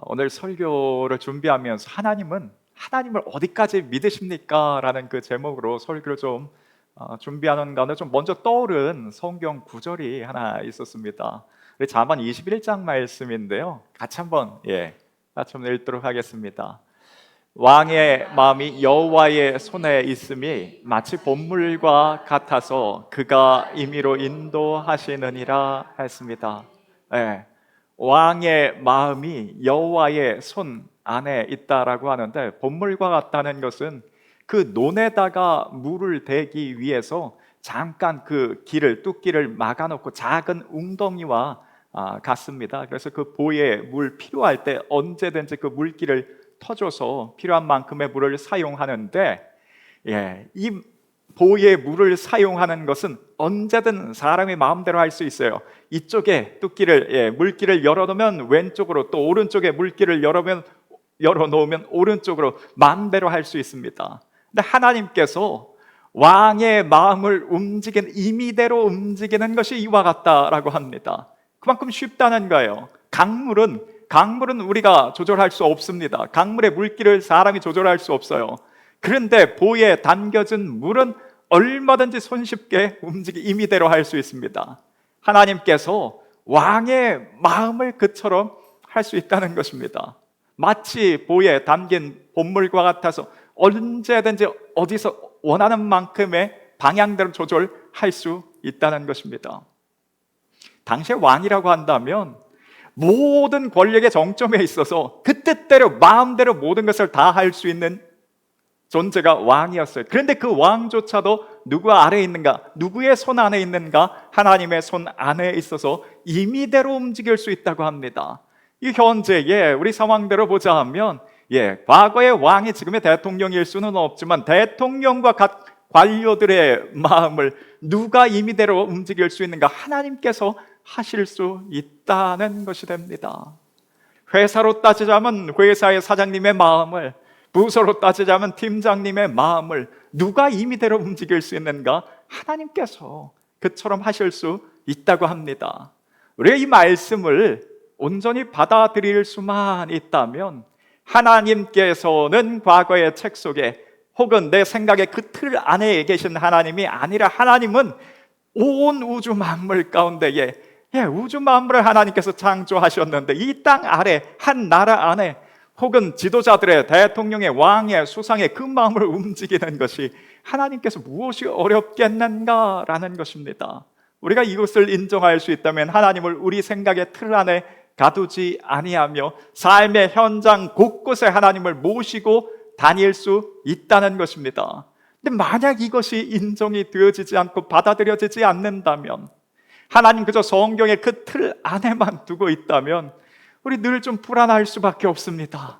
오늘 설교를 준비하면서 하나님을 어디까지 믿으십니까? 라는 그 제목으로 설교를 좀 준비하는 가운데 좀 먼저 떠오른 성경 구절이 하나 있었습니다. 우리 잠언 21장 말씀인데요. 같이 한번 읽도록 하겠습니다. 왕의 마음이 여호와의 손에 있음이 마치 봇물과 같아서 그가 임의로 인도하시느니라 했습니다. 예. 왕의 마음이 여호와의 손 안에 있다라고 하는데, 봇물과 같다는 것은 그 논에다가 물을 대기 위해서 잠깐 그 뚝기를 막아놓고 작은 웅덩이와 같습니다. 그래서 그 보에 물 필요할 때 언제든지 그 물기를 터줘서 필요한 만큼의 물을 사용하는데, 이 보의 물을 사용하는 것은 언제든 사람이 마음대로 할 수 있어요. 이쪽에 물기를 열어놓으면 왼쪽으로, 또 오른쪽에 물기를 열어놓으면 오른쪽으로 마음대로 할 수 있습니다. 근데 하나님께서 왕의 마음을 임의대로 움직이는 것이 이와 같다라고 합니다. 그만큼 쉽다는 거예요. 강물은 우리가 조절할 수 없습니다. 강물의 물기를 사람이 조절할 수 없어요. 그런데 보에 담겨진 물은 얼마든지 손쉽게 임의대로 할 수 있습니다. 하나님께서 왕의 마음을 그처럼 할 수 있다는 것입니다. 마치 보에 담긴 봇물과 같아서 언제든지 어디서 원하는 만큼의 방향대로 조절할 수 있다는 것입니다. 당시의 왕이라고 한다면 모든 권력의 정점에 있어서 그 뜻대로 마음대로 모든 것을 다 할 수 있는 존재가 왕이었어요. 그런데 그 왕조차도 누구 아래에 있는가? 누구의 손 안에 있는가? 하나님의 손 안에 있어서 임의대로 움직일 수 있다고 합니다. 이 현재의 우리 상황대로 보자 하면, 과거의 왕이 지금의 대통령일 수는 없지만 대통령과 각 관료들의 마음을 누가 임의대로 움직일 수 있는가? 하나님께서 하실 수 있다는 것이 됩니다. 회사로 따지자면 회사의 사장님의 마음을, 부서로 따지자면 팀장님의 마음을 누가 임의대로 움직일 수 있는가? 하나님께서 그처럼 하실 수 있다고 합니다. 우리가 이 말씀을 온전히 받아들일 수만 있다면, 하나님께서는 과거의 책 속에 혹은 내 생각의 그 틀 안에 계신 하나님이 아니라, 하나님은 온 우주 만물 가운데에 우주 만물을 하나님께서 창조하셨는데, 이 땅 아래 한 나라 안에 혹은 지도자들의, 대통령의, 왕의, 수상의 그 마음을 움직이는 것이 하나님께서 무엇이 어렵겠는가라는 것입니다. 우리가 이것을 인정할 수 있다면 하나님을 우리 생각의 틀 안에 가두지 아니하며 삶의 현장 곳곳에 하나님을 모시고 다닐 수 있다는 것입니다. 근데 만약 이것이 인정이 되어지지 않고 받아들여지지 않는다면, 하나님 그저 성경의 그 틀 안에만 두고 있다면 우리 늘 좀 불안할 수밖에 없습니다.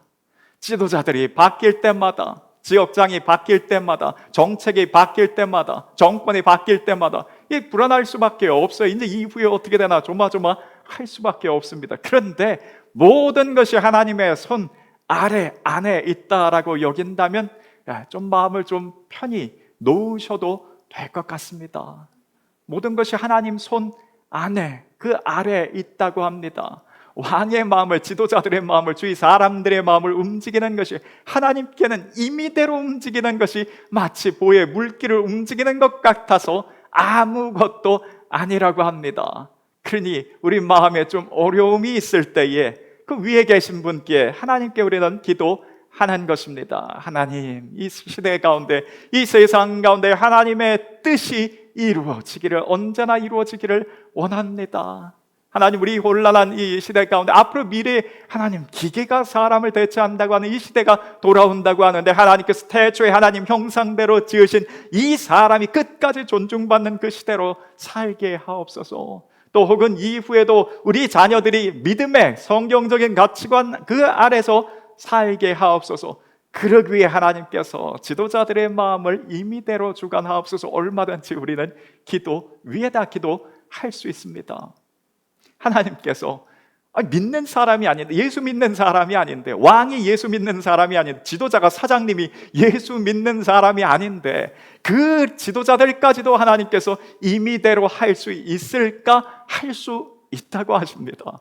지도자들이 바뀔 때마다, 지역장이 바뀔 때마다, 정책이 바뀔 때마다, 정권이 바뀔 때마다 불안할 수밖에 없어요. 이제 이후에 어떻게 되나 조마조마할 수밖에 없습니다. 그런데 모든 것이 하나님의 손 안에 있다라고 여긴다면 좀 마음을 좀 편히 놓으셔도 될 것 같습니다. 모든 것이 하나님 손 안에, 그 아래에 있다고 합니다. 왕의 마음을, 지도자들의 마음을, 주위 사람들의 마음을 움직이는 것이, 하나님께는 임의대로 움직이는 것이 마치 보의 물기를 움직이는 것 같아서 아무것도 아니라고 합니다. 그러니 우리 마음에 좀 어려움이 있을 때에 그 위에 계신 분께, 하나님께 우리는 기도하는 것입니다. 하나님, 이 시대 가운데, 이 세상 가운데 하나님의 뜻이 언제나 이루어지기를 원합니다. 하나님, 우리 혼란한 이 시대 가운데 앞으로 미래에 하나님, 기계가 사람을 대체한다고 하는 이 시대가 돌아온다고 하는데, 하나님께서 태초에 하나님 형상대로 지으신 이 사람이 끝까지 존중받는 그 시대로 살게 하옵소서. 또 혹은 이후에도 우리 자녀들이 믿음의 성경적인 가치관 그 아래서 살게 하옵소서. 그러기 위해 하나님께서 지도자들의 마음을 임의대로 주관하옵소서. 얼마든지 우리는 위에다 기도할 수 있습니다. 하나님께서 믿는 사람이 아닌데, 예수 믿는 사람이 아닌데, 왕이 예수 믿는 사람이 아닌데, 지도자가, 사장님이 예수 믿는 사람이 아닌데, 그 지도자들까지도 하나님께서 임의대로 할 수 있을까? 할 수 있다고 하십니다.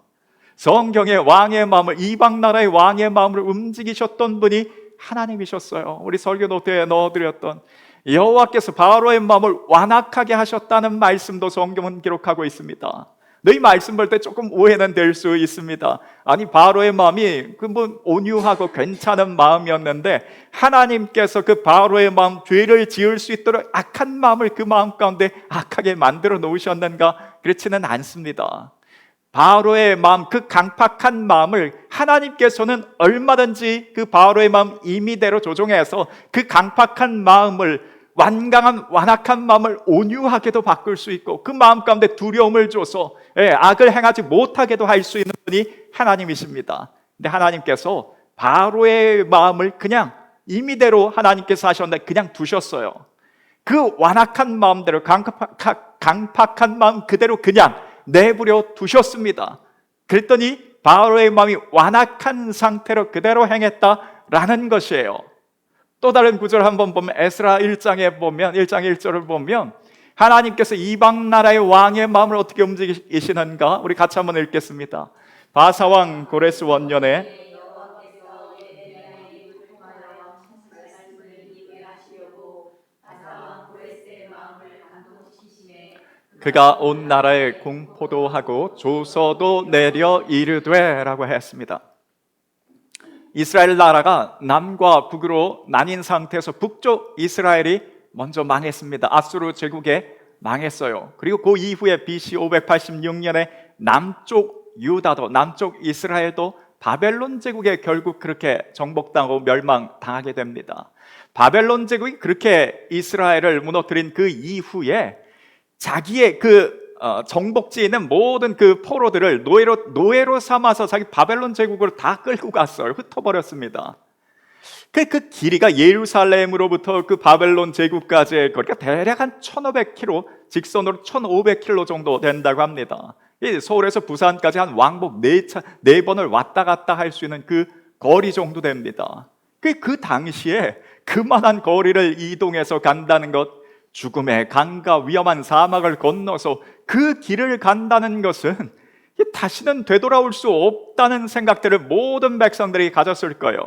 성경의 왕의 마음을, 이방 나라의 왕의 마음을 움직이셨던 분이 하나님이셨어요. 우리 설교 노트에 넣어드렸던 여호와께서 바로의 마음을 완악하게 하셨다는 말씀도 성경은 기록하고 있습니다. 이 말씀 볼 때 조금 오해는 될 수 있습니다. 아니, 바로의 마음이 온유하고 괜찮은 마음이었는데 하나님께서 그 바로의 마음, 죄를 지을 수 있도록 악한 마음을 그 마음 가운데 악하게 만들어 놓으셨는가? 그렇지는 않습니다. 바로의 마음, 그 강팍한 마음을 하나님께서는 얼마든지 그 바로의 마음 임의대로 조종해서 그 강팍한 마음을 완강한 완악한 마음을 온유하게도 바꿀 수 있고, 그 마음 가운데 두려움을 줘서 악을 행하지 못하게도 할 수 있는 분이 하나님이십니다. 근데 하나님께서 바로의 마음을 그냥 임의대로 하나님께서 하셨는데 그냥 두셨어요. 그 완악한 마음대로, 강팍한 마음 그대로 그냥 내버려 두셨습니다. 그랬더니 바로의 마음이 완악한 상태로 그대로 행했다라는 것이에요. 또 다른 구절 한번 보면 에스라 1장에 보면 1장 1절을 보면 하나님께서 이방 나라의 왕의 마음을 어떻게 움직이시는가? 우리 같이 한번 읽겠습니다. 바사왕 고레스 원년에 그가 온 나라에 공포도 하고 조서도 내려 이르되 라고 했습니다. 이스라엘 나라가 남과 북으로 나뉜 상태에서 북쪽 이스라엘이 먼저 망했습니다. 아수르 제국에 망했어요. 그리고 그 이후에 BC 586년에 남쪽 유다도, 남쪽 이스라엘도 바벨론 제국에 결국 그렇게 정복당하고 멸망당하게 됩니다. 바벨론 제국이 그렇게 이스라엘을 무너뜨린 그 이후에 자기의 정복지에 있는 모든 그 포로들을 노예로 삼아서 자기 바벨론 제국으로 다 끌고 갔어요. 흩어버렸습니다. 그 길이가 예루살렘으로부터 그 바벨론 제국까지 그러니까 대략 한 1500km, 직선으로 1500km 정도 된다고 합니다. 서울에서 부산까지 한 왕복 4번을 왔다 갔다 할 수 있는 그 거리 정도 됩니다. 그 당시에 그만한 거리를 이동해서 간다는 것, 죽음의 강과 위험한 사막을 건너서 그 길을 간다는 것은 다시는 되돌아올 수 없다는 생각들을 모든 백성들이 가졌을 거예요.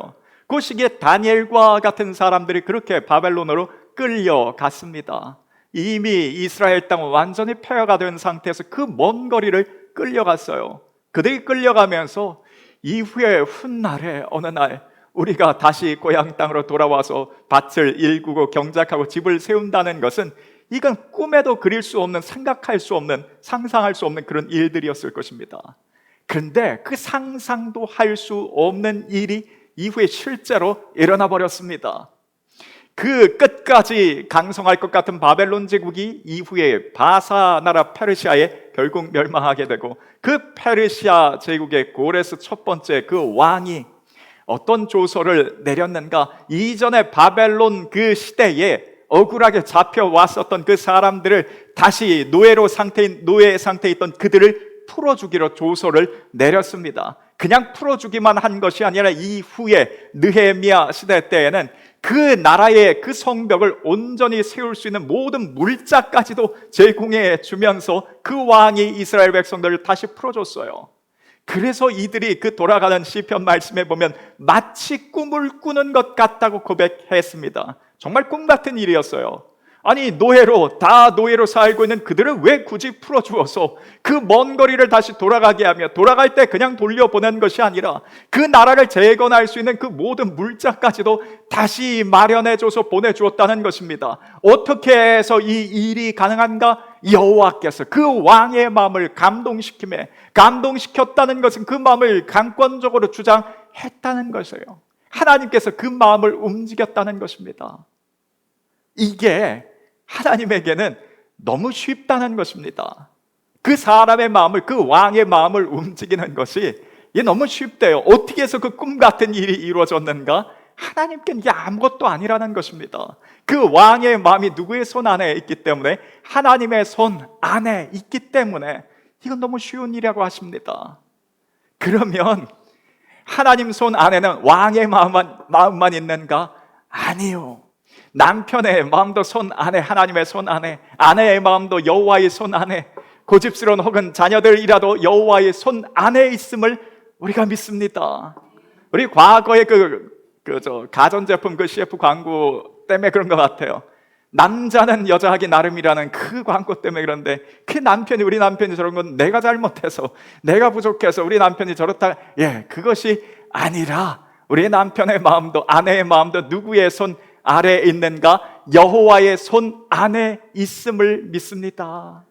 그 시기에 다니엘과 같은 사람들이 그렇게 바벨론으로 끌려갔습니다. 이미 이스라엘 땅은 완전히 폐허가 된 상태에서 그 먼 거리를 끌려갔어요. 그들이 끌려가면서 이후에 훗날에 어느 날 우리가 다시 고향 땅으로 돌아와서 밭을 일구고 경작하고 집을 세운다는 것은 이건 꿈에도 그릴 수 없는, 생각할 수 없는, 상상할 수 없는 그런 일들이었을 것입니다. 그런데 그 상상도 할 수 없는 일이 이후에 실제로 일어나 버렸습니다. 그 끝까지 강성할 것 같은 바벨론 제국이 이후에 바사 나라 페르시아에 결국 멸망하게 되고, 그 페르시아 제국의 고레스 첫 번째 그 왕이 어떤 조서를 내렸는가? 이전에 바벨론 그 시대에 억울하게 잡혀왔었던 그 사람들을 다시 노예 상태에 있던 그들을 풀어주기로 조서를 내렸습니다. 그냥 풀어주기만 한 것이 아니라 이후에 느헤미야 시대 때에는 그 나라의 그 성벽을 온전히 세울 수 있는 모든 물자까지도 제공해 주면서 그 왕이 이스라엘 백성들을 다시 풀어줬어요. 그래서 이들이 그 돌아가는 시편 말씀에 보면 마치 꿈을 꾸는 것 같다고 고백했습니다. 정말 꿈 같은 일이었어요. 아니, 노예로 살고 있는 그들을 왜 굳이 풀어주어서 그 먼 거리를 다시 돌아가게 하며, 돌아갈 때 그냥 돌려보낸 것이 아니라 그 나라를 재건할 수 있는 그 모든 물자까지도 다시 마련해줘서 보내주었다는 것입니다. 어떻게 해서 이 일이 가능한가? 여호와께서 그 왕의 마음을 감동시켰다는 것은 그 마음을 강권적으로 주장했다는 것이에요. 하나님께서 그 마음을 움직였다는 것입니다. 이게 하나님에게는 너무 쉽다는 것입니다. 그 사람의 마음을, 그 왕의 마음을 움직이는 것이 이게 너무 쉽대요. 어떻게 해서 그 꿈 같은 일이 이루어졌는가? 하나님께는 이게 아무것도 아니라는 것입니다. 그 왕의 마음이 누구의 손 안에 있기 때문에, 하나님의 손 안에 있기 때문에 이건 너무 쉬운 일이라고 하십니다. 그러면 하나님 손 안에는 왕의 마음만 있는가? 아니요. 남편의 마음도 손 안에, 하나님의 손 안에, 아내의 마음도 여호와의 손 안에, 고집스러운 혹은 자녀들이라도 여호와의 손 안에 있음을 우리가 믿습니다. 우리 과거에 가전제품 CF 광고 때문에 그런 것 같아요. 남자는 여자하기 나름이라는 그 광고 때문에 그런데, 우리 남편이 저런 건 내가 잘못해서, 내가 부족해서 우리 남편이 저렇다, 그것이 아니라 우리 남편의 마음도 아내의 마음도 누구의 손 아래에 있는가? 여호와의 손 안에 있음을 믿습니다.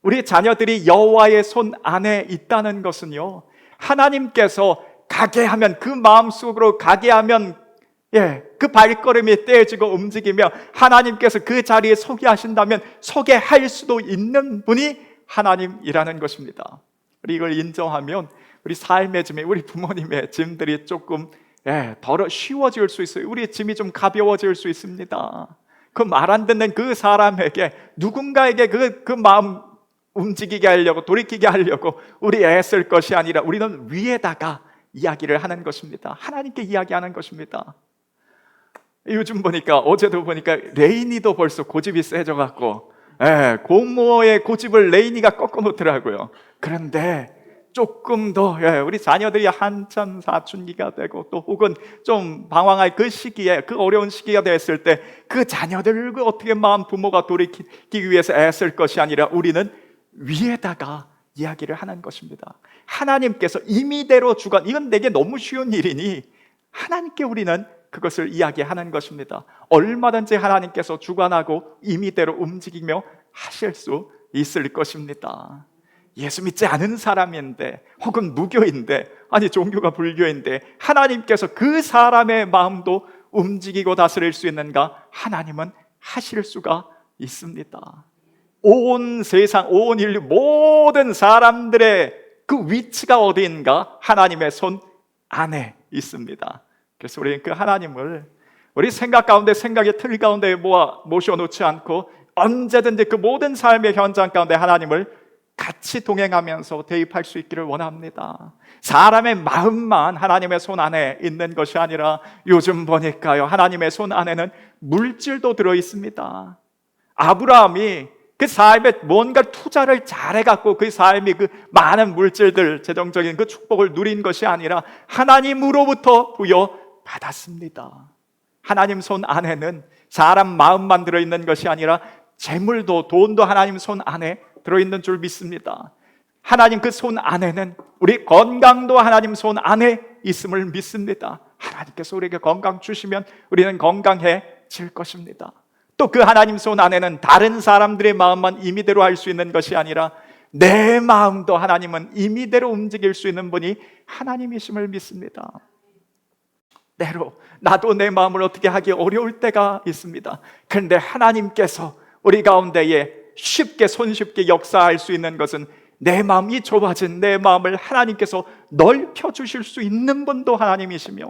우리 자녀들이 여호와의 손 안에 있다는 것은요, 하나님께서 가게 하면, 그 마음속으로 가게 하면 그 발걸음이 떼어지고 움직이며 하나님께서 그 자리에 서게 하신다면 서게 할 수도 있는 분이 하나님이라는 것입니다. 우리 이걸 인정하면 우리 삶의 짐이, 우리 부모님의 짐들이 조금 덜어 쉬워질 수 있어요. 우리 짐이 좀 가벼워질 수 있습니다. 그 말 안 듣는 그 사람에게, 누군가에게 그 마음 움직이게 하려고, 돌이키게 하려고 우리 애쓸 것이 아니라 우리는 위에다가 이야기를 하는 것입니다. 하나님께 이야기하는 것입니다. 요즘 보니까, 어제도 보니까 레인이도 벌써 고집이 세져갖고 고모의 고집을 레인이가 꺾어놓더라고요. 그런데 조금 더 우리 자녀들이 한참 사춘기가 되고 또 혹은 좀 방황할 그 시기에, 그 어려운 시기가 됐을 때 그 자녀들을 어떻게 마음 부모가 돌이키기 위해서 애쓸 것이 아니라 우리는 위에다가 이야기를 하는 것입니다. 하나님께서 임의대로 주관, 이건 내게 너무 쉬운 일이니 하나님께 우리는 그것을 이야기하는 것입니다. 얼마든지 하나님께서 주관하고 임의대로 움직이며 하실 수 있을 것입니다. 예수 믿지 않은 사람인데, 혹은 무교인데, 아니 종교가 불교인데 하나님께서 그 사람의 마음도 움직이고 다스릴 수 있는가? 하나님은 하실 수가 있습니다. 온 세상, 온 인류 모든 사람들의 그 위치가 어디인가? 하나님의 손 안에 있습니다. 그래서 우리는 그 하나님을 우리 생각 가운데, 생각의 틀 가운데 모셔놓지 않고 언제든지 그 모든 삶의 현장 가운데 하나님을 같이 동행하면서 대입할 수 있기를 원합니다. 사람의 마음만 하나님의 손 안에 있는 것이 아니라 요즘 보니까요, 하나님의 손 안에는 물질도 들어 있습니다. 아브라함이 그 삶에 뭔가 투자를 잘해갖고 그 삶이 그 많은 물질들, 재정적인 그 축복을 누린 것이 아니라 하나님으로부터 부여받았습니다. 하나님 손 안에는 사람 마음만 들어있는 것이 아니라 재물도, 돈도 하나님 손 안에 들어있는 줄 믿습니다. 하나님 그 손 안에는 우리 건강도 하나님 손 안에 있음을 믿습니다. 하나님께서 우리에게 건강 주시면 우리는 건강해질 것입니다. 또 그 하나님 손 안에는 다른 사람들의 마음만 임의대로 할 수 있는 것이 아니라 내 마음도 하나님은 임의대로 움직일 수 있는 분이 하나님이심을 믿습니다. 때로 나도 내 마음을 어떻게 하기 어려울 때가 있습니다. 그런데 하나님께서 우리 가운데에 쉽게, 손쉽게 역사할 수 있는 것은 내 마음이 좁아진 내 마음을 하나님께서 넓혀 주실 수 있는 분도 하나님이시며,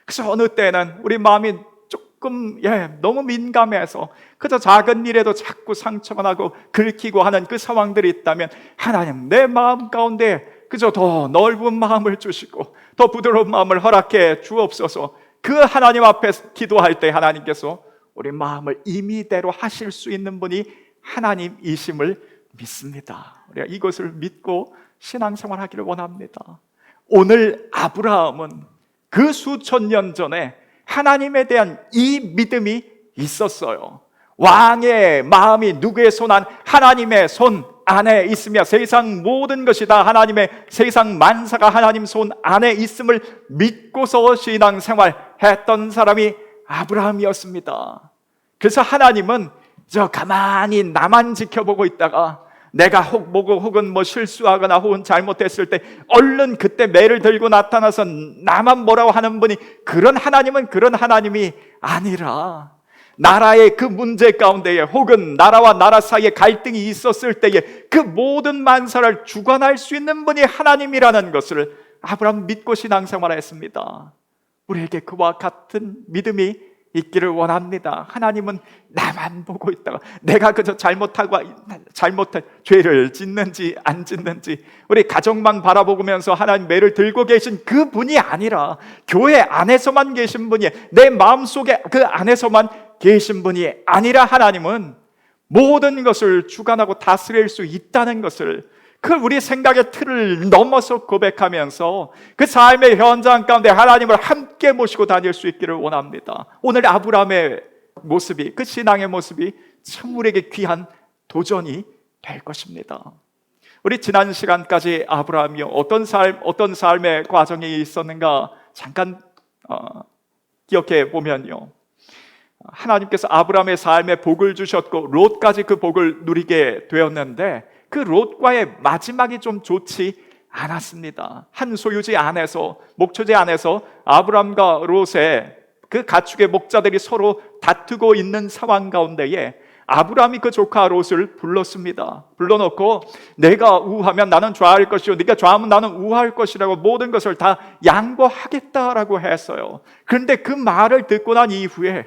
그래서 어느 때는 우리 마음이 조금 너무 민감해서 그저 작은 일에도 자꾸 상처가 나고 긁히고 하는 그 상황들이 있다면 하나님, 내 마음 가운데 그저 더 넓은 마음을 주시고 더 부드러운 마음을 허락해 주옵소서. 그 하나님 앞에 기도할 때 하나님께서 우리 마음을 임의대로 하실 수 있는 분이 하나님이심을 믿습니다. 우리가 이것을 믿고 신앙생활 하기를 원합니다. 오늘 아브라함은 그 수천 년 전에 하나님에 대한 이 믿음이 있었어요. 왕의 마음이 누구의 손 안? 하나님의 손 안에 있으며 세상 모든 것이 다 하나님의, 세상 만사가 하나님 손 안에 있음을 믿고서 신앙생활 했던 사람이 아브라함이었습니다. 그래서 하나님은 저 가만히 나만 지켜보고 있다가 내가 혹은 실수하거나 혹은 잘못했을 때 얼른 그때 매를 들고 나타나서 나만 뭐라고 하는 분이, 그런 하나님은 그런 하나님이 아니라 나라의 그 문제 가운데에 혹은 나라와 나라 사이에 갈등이 있었을 때에 그 모든 만사를 주관할 수 있는 분이 하나님이라는 것을 아브라함 믿고 신앙생활했습니다. 우리에게 그와 같은 믿음이 있기를 원합니다. 하나님은 나만 보고 있다가 내가 그저 잘못한 죄를 짓는지 안 짓는지 우리 가정만 바라보면서 하나님 매를 들고 계신 그 분이 아니라 교회 안에서만 계신 분이, 내 마음속에 그 안에서만 계신 분이 아니라 하나님은 모든 것을 주관하고 다스릴 수 있다는 것을 그 우리 생각의 틀을 넘어서 고백하면서 그 삶의 현장 가운데 하나님을 함께 모시고 다닐 수 있기를 원합니다. 오늘 아브라함의 모습이, 그 신앙의 모습이 참 우리에게 귀한 도전이 될 것입니다. 우리 지난 시간까지 아브라함이 어떤 삶의 과정이 있었는가 잠깐 기억해 보면요, 하나님께서 아브라함의 삶에 복을 주셨고 롯까지 그 복을 누리게 되었는데 그 롯과의 마지막이 좀 좋지 않았습니다. 한 소유지 안에서, 목초지 안에서 아브라함과 롯의 그 가축의 목자들이 서로 다투고 있는 상황 가운데에 아브라함이 그 조카 롯을 불렀습니다. 불러놓고 내가 우하면 나는 좌할 것이요 네가 좌하면 나는 우할 것이라고 모든 것을 다 양보하겠다라고 했어요. 그런데 그 말을 듣고 난 이후에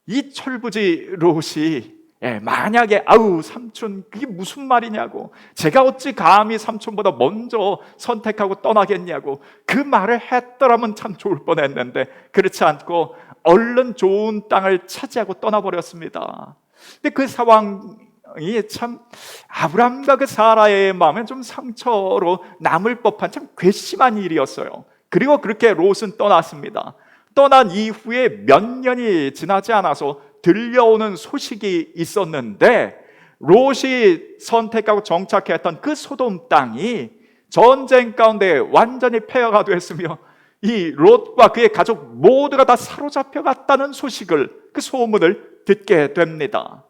이 철부지 롯이 만약에 아우 삼촌 그게 무슨 말이냐고, 제가 어찌 감히 삼촌보다 먼저 선택하고 떠나겠냐고 그 말을 했더라면 참 좋을 뻔했는데 그렇지 않고 얼른 좋은 땅을 차지하고 떠나버렸습니다. 근데 그 상황이 참 아브라함과 그 사라의 마음에 좀 상처로 남을 법한 참 괘씸한 일이었어요. 그리고 그렇게 롯은 떠났습니다. 떠난 이후에 몇 년이 지나지 않아서 들려오는 소식이 있었는데 롯이 선택하고 정착했던 그 소돔 땅이 전쟁 가운데 완전히 폐허가 됐으며 이 롯과 그의 가족 모두가 다 사로잡혀 갔다는 소식을, 그 소문을 듣게 됩니다.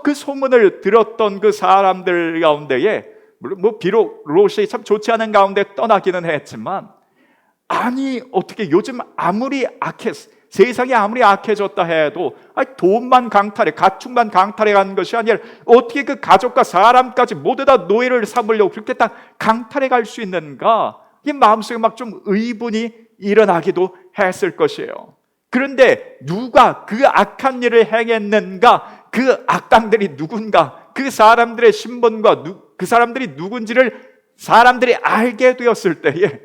그 소문을 들었던 그 사람들 가운데에 비록 롯이 참 좋지 않은 가운데 떠나기는 했지만, 아니 어떻게 요즘 아무리 세상이 아무리 악해졌다 해도 돈만 강탈해, 가축만 강탈해 가는 것이 아니라 어떻게 그 가족과 사람까지 모두 다 노예를 삼으려고 그렇게 딱 강탈해 갈 수 있는가, 이 마음속에 막 좀 의문이 일어나기도 했을 것이에요. 그런데 누가 그 악한 일을 행했는가, 그 악당들이 누군가, 그 사람들의 신분과 그 사람들이 누군지를 사람들이 알게 되었을 때에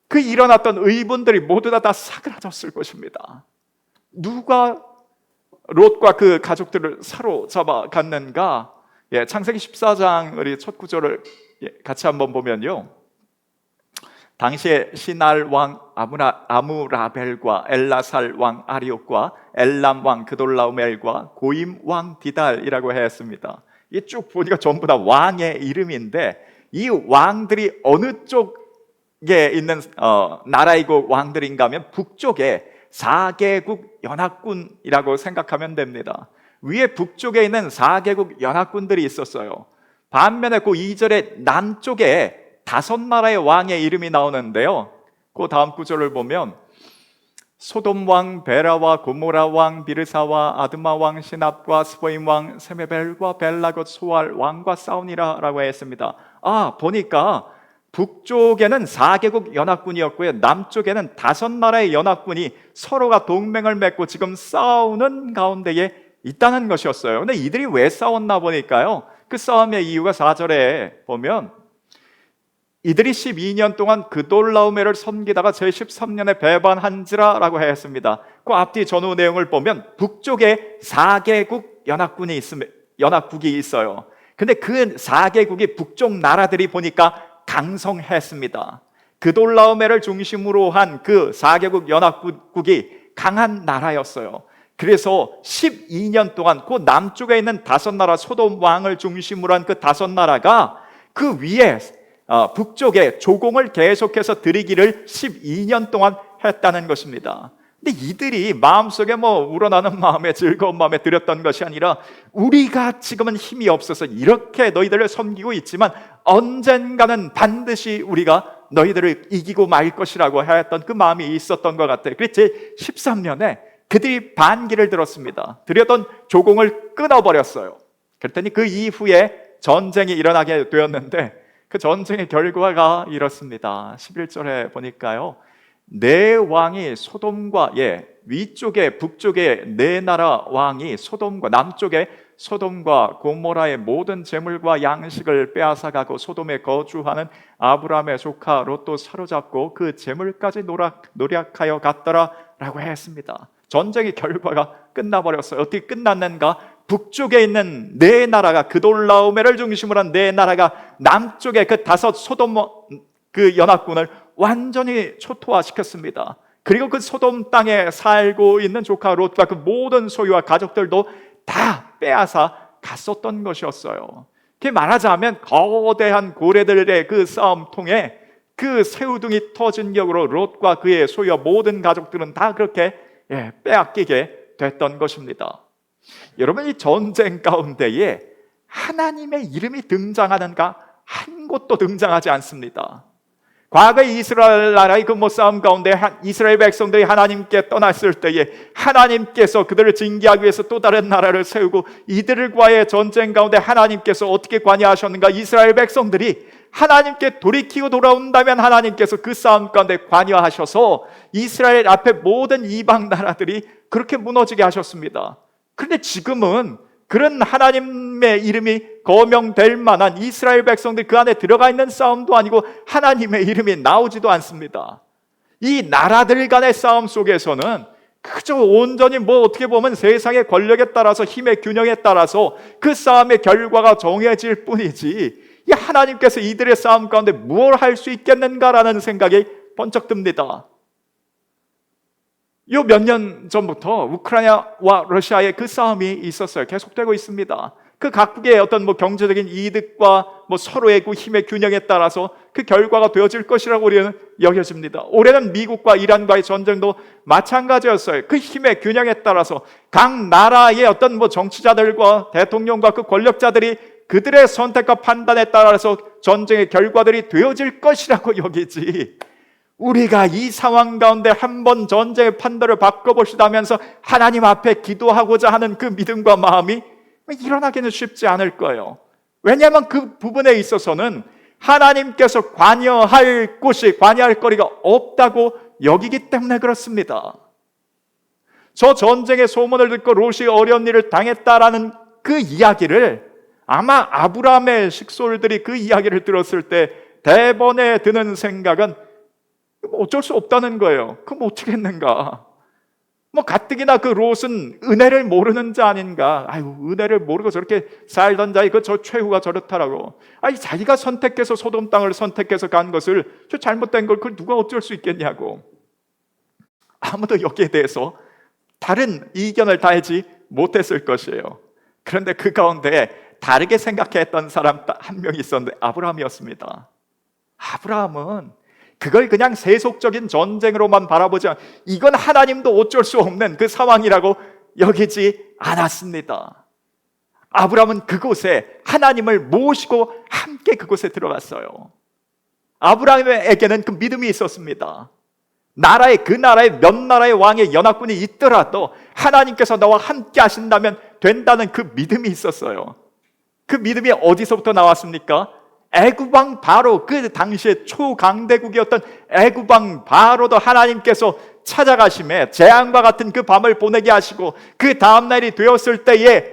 그 일어났던 의문들이 모두 다 사그라졌을 것입니다. 누가 롯과 그 가족들을 사로잡아 갔는가? 창세기 14장 우리 첫 구절을 같이 한번 보면요, 당시에 시날 왕 아무라벨과 엘라살 왕 아리옥과 엘람 왕 그돌라오멜과 고임 왕 디달이라고 했습니다. 이 쭉 보니까 전부 다 왕의 이름인데 이 왕들이 어느 쪽에 있는 나라이고 왕들인가 하면 북쪽에 4개국 연합군이라고 생각하면 됩니다. 위에 북쪽에 있는 4개국 연합군들이 있었어요. 반면에 그 2절에 남쪽에 5나라의 왕의 이름이 나오는데요, 그 다음 구절을 보면 소돔 왕 베라와 고모라 왕 비르사와 아드마 왕 시납과 스보임 왕 세메벨과 벨라got 소알 왕과 싸우니라 라고 했습니다. 보니까 북쪽에는 4개국 연합군이었고요, 남쪽에는 5나라의 연합군이 서로가 동맹을 맺고 지금 싸우는 가운데에 있다는 것이었어요. 근데 이들이 왜 싸웠나 보니까요, 그 싸움의 이유가 4절에 보면 이들이 12년 동안 그돌라오멜을 섬기다가 제13년에 배반한지라 라고 했습니다. 그 앞뒤 전후 내용을 보면 북쪽에 4개국 연합국이 있어요. 근데 그 4개국이 북쪽 나라들이 보니까 강성했습니다. 그돌라오멜을 중심으로 한 그 4개국 연합국이 강한 나라였어요. 그래서 12년 동안 그 남쪽에 있는 5나라 소돔 왕을 중심으로 한 그 5나라가 그 위에 북쪽에 조공을 계속해서 드리기를 12년 동안 했다는 것입니다. 근데 이들이 마음속에 우러나는 마음에 즐거운 마음에 드렸던 것이 아니라 우리가 지금은 힘이 없어서 이렇게 너희들을 섬기고 있지만 언젠가는 반드시 우리가 너희들을 이기고 말 것이라고 했던 그 마음이 있었던 것 같아요. 그래서 제13년에 그들이 반기를 들었습니다. 드렸던 조공을 끊어버렸어요. 그랬더니 그 이후에 전쟁이 일어나게 되었는데 그 전쟁의 결과가 이렇습니다. 11절에 보니까요, 네 왕이 소돔과 위쪽에 북쪽에 네 나라 왕이 소돔과 남쪽에 소돔과 고모라의 모든 재물과 양식을 빼앗아가고 소돔에 거주하는 아브라함의 조카 롯도 사로잡고 그 재물까지 노략하여 갔더라 라고 했습니다. 전쟁의 결과가 끝나버렸어요. 어떻게 끝났는가? 북쪽에 있는 네 나라가, 그돌라오메를 중심으로 한 네 나라가 남쪽에 그 다섯 소돔 그 연합군을 완전히 초토화시켰습니다. 그리고 그 소돔 땅에 살고 있는 조카 롯과 그 모든 소유와 가족들도 다 빼앗아 갔었던 것이었어요. 그게 말하자면 거대한 고래들의 그 싸움통에 그 새우등이 터진 격으로 롯과 그의 소유와 모든 가족들은 다 그렇게 빼앗기게 됐던 것입니다. 여러분, 이 전쟁 가운데에 하나님의 이름이 등장하는가? 한 곳도 등장하지 않습니다. 과거 이스라엘 나라의 그 싸움 가운데 이스라엘 백성들이 하나님께 떠났을 때에 하나님께서 그들을 징계하기 위해서 또 다른 나라를 세우고 이들과의 전쟁 가운데 하나님께서 어떻게 관여하셨는가? 이스라엘 백성들이 하나님께 돌이키고 돌아온다면 하나님께서 그 싸움 가운데 관여하셔서 이스라엘 앞에 모든 이방 나라들이 그렇게 무너지게 하셨습니다. 그런데 지금은 그런 하나님의 이름이 거명될 만한 이스라엘 백성들이 그 안에 들어가 있는 싸움도 아니고 하나님의 이름이 나오지도 않습니다. 이 나라들 간의 싸움 속에서는 그저 온전히 어떻게 보면 세상의 권력에 따라서, 힘의 균형에 따라서 그 싸움의 결과가 정해질 뿐이지, 이 하나님께서 이들의 싸움 가운데 무엇을 할 수 있겠는가라는 생각이 번쩍 듭니다. 요 몇 년 전부터 우크라이나와 러시아의 그 싸움이 있었어요. 계속되고 있습니다. 그 각국의 어떤 경제적인 이득과 서로의 그 힘의 균형에 따라서 그 결과가 되어질 것이라고 우리는 여겨집니다. 올해는 미국과 이란과의 전쟁도 마찬가지였어요. 그 힘의 균형에 따라서 각 나라의 어떤 정치자들과 대통령과 그 권력자들이 그들의 선택과 판단에 따라서 전쟁의 결과들이 되어질 것이라고 여기지, 우리가 이 상황 가운데 한번 전쟁의 판도를 바꿔보시다면서 하나님 앞에 기도하고자 하는 그 믿음과 마음이 일어나기는 쉽지 않을 거예요. 왜냐하면 그 부분에 있어서는 하나님께서 관여할 곳이, 관여할 거리가 없다고 여기기 때문에 그렇습니다. 저 전쟁의 소문을 듣고 롯이 어려운 일을 당했다라는 그 이야기를, 아마 아브라함의 식솔들이 그 이야기를 들었을 때 대번에 드는 생각은 어쩔 수 없다는 거예요. 그럼 어떻게 했는가? 가뜩이나 그 롯은 은혜를 모르는 자 아닌가? 아유, 은혜를 모르고 저렇게 살던 자의 저 최후가 저렇다라고. 자기가 선택해서 소돔 땅을 선택해서 간 것을, 저 잘못된 걸 그걸 누가 어쩔 수 있겠냐고. 아무도 여기에 대해서 다른 이견을 다하지 못했을 것이에요. 그런데 그 가운데 다르게 생각했던 사람 한 명이 있었는데 아브라함이었습니다. 아브라함은 그걸 그냥 세속적인 전쟁으로만 바라보지 이건 하나님도 어쩔 수 없는 그 상황이라고 여기지 않았습니다. 아브라함은 그곳에 하나님을 모시고 함께 그곳에 들어갔어요. 아브라함에게는 그 믿음이 있었습니다. 그 나라의 몇 나라의 왕의 연합군이 있더라도 하나님께서 나와 함께 하신다면 된다는 그 믿음이 있었어요. 그 믿음이 어디서부터 나왔습니까? 애굽왕 바로, 그 당시에 초강대국이었던 애굽왕 바로도 하나님께서 찾아가심에 재앙과 같은 그 밤을 보내게 하시고 그 다음날이 되었을 때에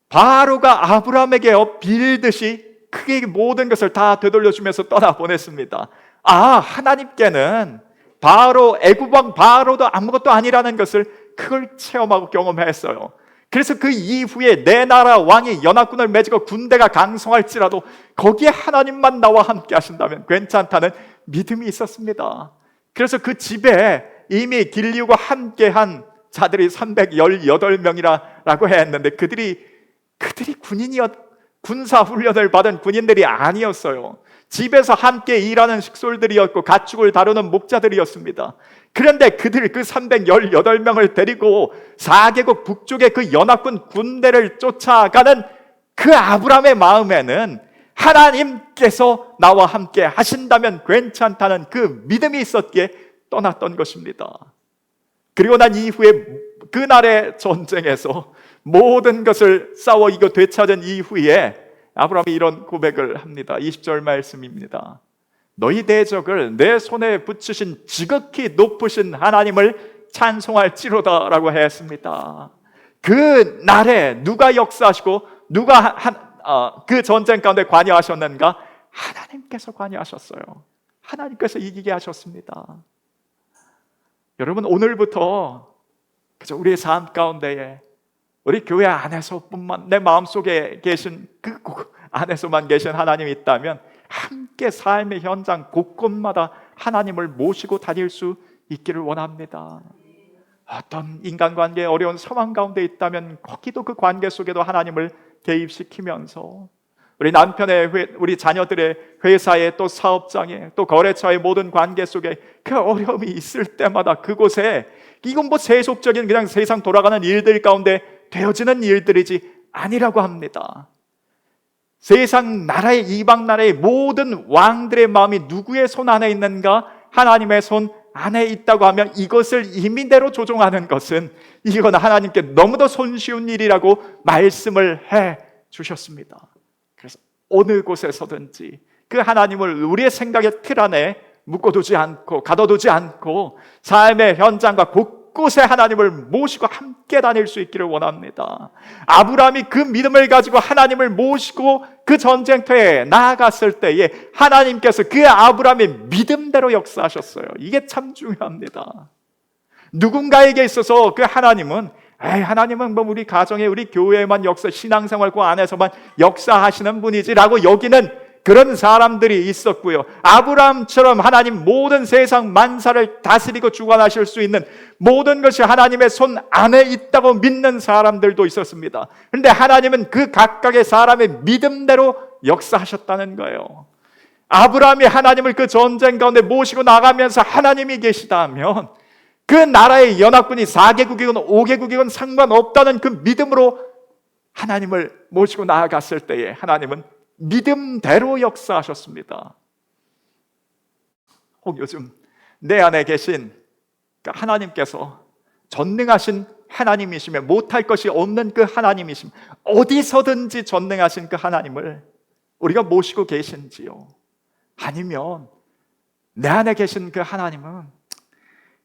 바로가 아브라함에게 빌듯이 크게 모든 것을 다 되돌려주면서 떠나보냈습니다. 하나님께는 바로, 애굽왕 바로도 아무것도 아니라는 것을 그걸 체험하고 경험했어요. 그래서 그 이후에 내 나라 왕이 연합군을 맺고 군대가 강성할지라도 거기에 하나님만 나와 함께 하신다면 괜찮다는 믿음이 있었습니다. 그래서 그 집에 이미 길리우가 함께한 자들이 318명이라고 했는데 그들이 군사 훈련을 받은 군인들이 아니었어요. 집에서 함께 일하는 식솔들이었고 가축을 다루는 목자들이었습니다. 그런데 그들 그 318명을 데리고 4개국 북쪽의 그 연합군 군대를 쫓아가는 그 아브라함의 마음에는 하나님께서 나와 함께 하신다면 괜찮다는 그 믿음이 있었기에 떠났던 것입니다. 그리고 난 이후에 그날의 전쟁에서 모든 것을 싸워 이겨 되찾은 이후에 아브라함이 이런 고백을 합니다. 20절 말씀입니다. 너희 대적을 내 손에 붙이신 지극히 높으신 하나님을 찬송할지로다 라고 했습니다. 그 날에 누가 역사하시고 누가 그 전쟁 가운데 관여하셨는가? 하나님께서 관여하셨어요. 하나님께서 이기게 하셨습니다. 여러분, 오늘부터 그저 우리의 삶 가운데에 우리 교회 안에서뿐만 내 마음속에 계신 그 안에서만 계신 하나님이 있다면 함께 삶의 현장 곳곳마다 하나님을 모시고 다닐 수 있기를 원합니다. 어떤 인간관계에 어려운 상황 가운데 있다면 거기도 그 관계 속에도 하나님을 개입시키면서 우리 남편의 우리 자녀들의 회사에 또 사업장에 또 거래처의 모든 관계 속에 그 어려움이 있을 때마다 그곳에 이건 뭐 세속적인 그냥 세상 돌아가는 일들 가운데 되어지는 일들이지 아니라고 합니다. 세상 나라의 이방 나라의 모든 왕들의 마음이 누구의 손 안에 있는가? 하나님의 손 안에 있다고 하면 이것을 임의대로 조종하는 것은 이건 하나님께 너무도 손쉬운 일이라고 말씀을 해 주셨습니다. 그래서 어느 곳에서든지 그 하나님을 우리의 생각의 틀 안에 묶어두지 않고 가둬두지 않고 삶의 현장과 곳곳에 하나님을 모시고 함께 다닐 수 있기를 원합니다. 아브라함이 그 믿음을 가지고 하나님을 모시고 그 전쟁터에 나아갔을 때에 하나님께서 그 아브라함의 믿음대로 역사하셨어요. 이게 참 중요합니다. 누군가에게 있어서 그 하나님은 하나님은 뭐 우리 가정에 우리 교회만 역사 신앙생활 그 안에서만 역사하시는 분이지라고 여기는 그런 사람들이 있었고요. 아브라함처럼 하나님 모든 세상 만사를 다스리고 주관하실 수 있는 모든 것이 하나님의 손 안에 있다고 믿는 사람들도 있었습니다. 그런데 하나님은 그 각각의 사람의 믿음대로 역사하셨다는 거예요. 아브라함이 하나님을 그 전쟁 가운데 모시고 나가면서 하나님이 계시다면 그 나라의 연합군이 4개국이건 5개국이건 상관없다는 그 믿음으로 하나님을 모시고 나아갔을 때에 하나님은 믿음대로 역사하셨습니다. 혹 요즘 내 안에 계신 하나님께서 전능하신 하나님이시며 못할 것이 없는 그 하나님이시며 어디서든지 전능하신 그 하나님을 우리가 모시고 계신지요? 아니면 내 안에 계신 그 하나님은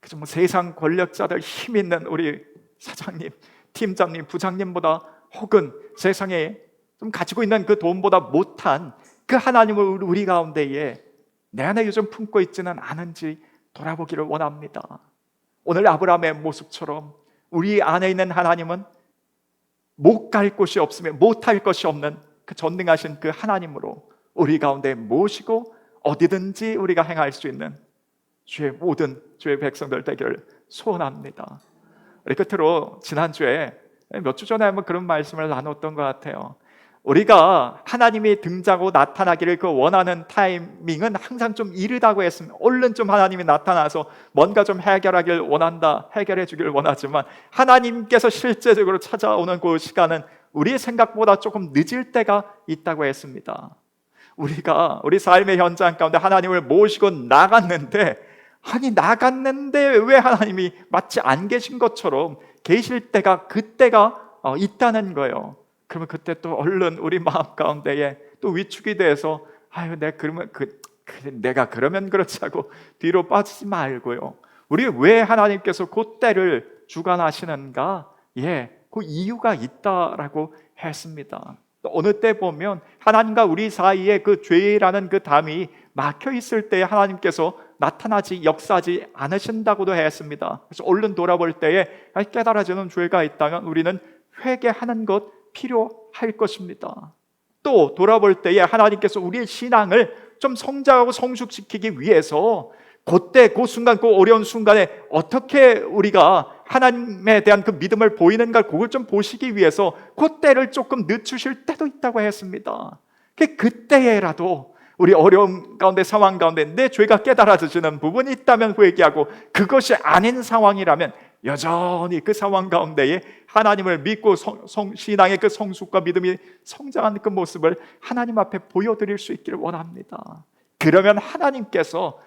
그저 뭐 세상 권력자들 힘 있는 우리 사장님, 팀장님, 부장님보다 혹은 세상에 좀 가지고 있는 그 돈보다 못한 그 하나님을 우리 가운데에 내 안에 요즘 품고 있지는 않은지 돌아보기를 원합니다. 오늘 아브라함의 모습처럼 우리 안에 있는 하나님은 못 갈 곳이 없으며 못할 것이 없는 그 전능하신 그 하나님으로 우리 가운데 모시고 어디든지 우리가 행할 수 있는 주의 모든 주의 백성들 되기를 소원합니다. 우리 끝으로 지난주에 몇 주 전에 한번 그런 말씀을 나눴던 것 같아요. 우리가 하나님이 등장하고 나타나기를 그 원하는 타이밍은 항상 좀 이르다고 했습니다. 얼른 좀 하나님이 나타나서 뭔가 좀 해결하길 원한다, 해결해 주길 원하지만 하나님께서 실제적으로 찾아오는 그 시간은 우리의 생각보다 조금 늦을 때가 있다고 했습니다. 우리가 우리 삶의 현장 가운데 하나님을 모시고 나갔는데 왜 하나님이 마치 안 계신 것처럼 계실 때가 그때가 있다는 거예요. 그러면 그때 또 얼른 우리 마음 가운데에 또 위축이 돼서 내가 그러면 그렇지 하고 뒤로 빠지지 말고요. 우리 왜 하나님께서 그 때를 주관하시는가? 그 이유가 있다라고 했습니다. 또 어느 때 보면 하나님과 우리 사이에 그 죄라는 그 담이 막혀 있을 때 하나님께서 나타나지 역사하지 않으신다고도 했습니다. 그래서 얼른 돌아볼 때에 깨달아지는 죄가 있다면 우리는 회개하는 것 필요할 것입니다. 또 돌아볼 때에 하나님께서 우리의 신앙을 좀 성장하고 성숙시키기 위해서 그때 그 순간 그 어려운 순간에 어떻게 우리가 하나님에 대한 그 믿음을 보이는가 그걸 좀 보시기 위해서 그 때를 조금 늦추실 때도 있다고 했습니다. 그때에라도 우리 어려움 가운데 상황 가운데 내 죄가 깨달아지는 부분이 있다면 회개하고 그것이 아닌 상황이라면 여전히 그 상황 가운데에 하나님을 믿고 신앙의 그 성숙과 믿음이 성장하는 그 모습을 하나님 앞에 보여드릴 수 있기를 원합니다. 그러면 하나님께서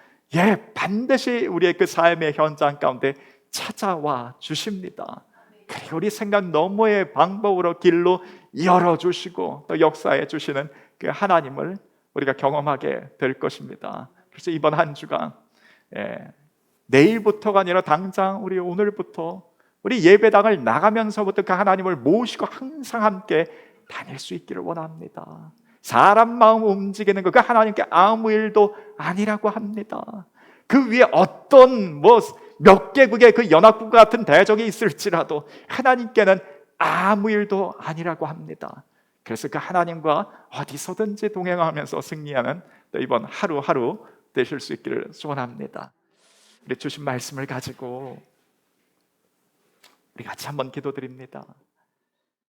반드시 우리의 그 삶의 현장 가운데 찾아와 주십니다. 그리고 우리 생각 너머의 방법으로 길로 열어주시고 또 역사해 주시는 그 하나님을 우리가 경험하게 될 것입니다. 그래서 이번 한 주간 내일부터가 아니라 당장 우리 오늘부터 우리 예배당을 나가면서부터 그 하나님을 모시고 항상 함께 다닐 수 있기를 원합니다. 사람 마음 움직이는 거 그 하나님께 아무 일도 아니라고 합니다. 그 위에 어떤 몇 개국의 그 연합국 같은 대적이 있을지라도 하나님께는 아무 일도 아니라고 합니다. 그래서 그 하나님과 어디서든지 동행하면서 승리하는 또 이번 하루하루 되실 수 있기를 소원합니다. 우리 주신 말씀을 가지고 우리 같이 한번 기도드립니다.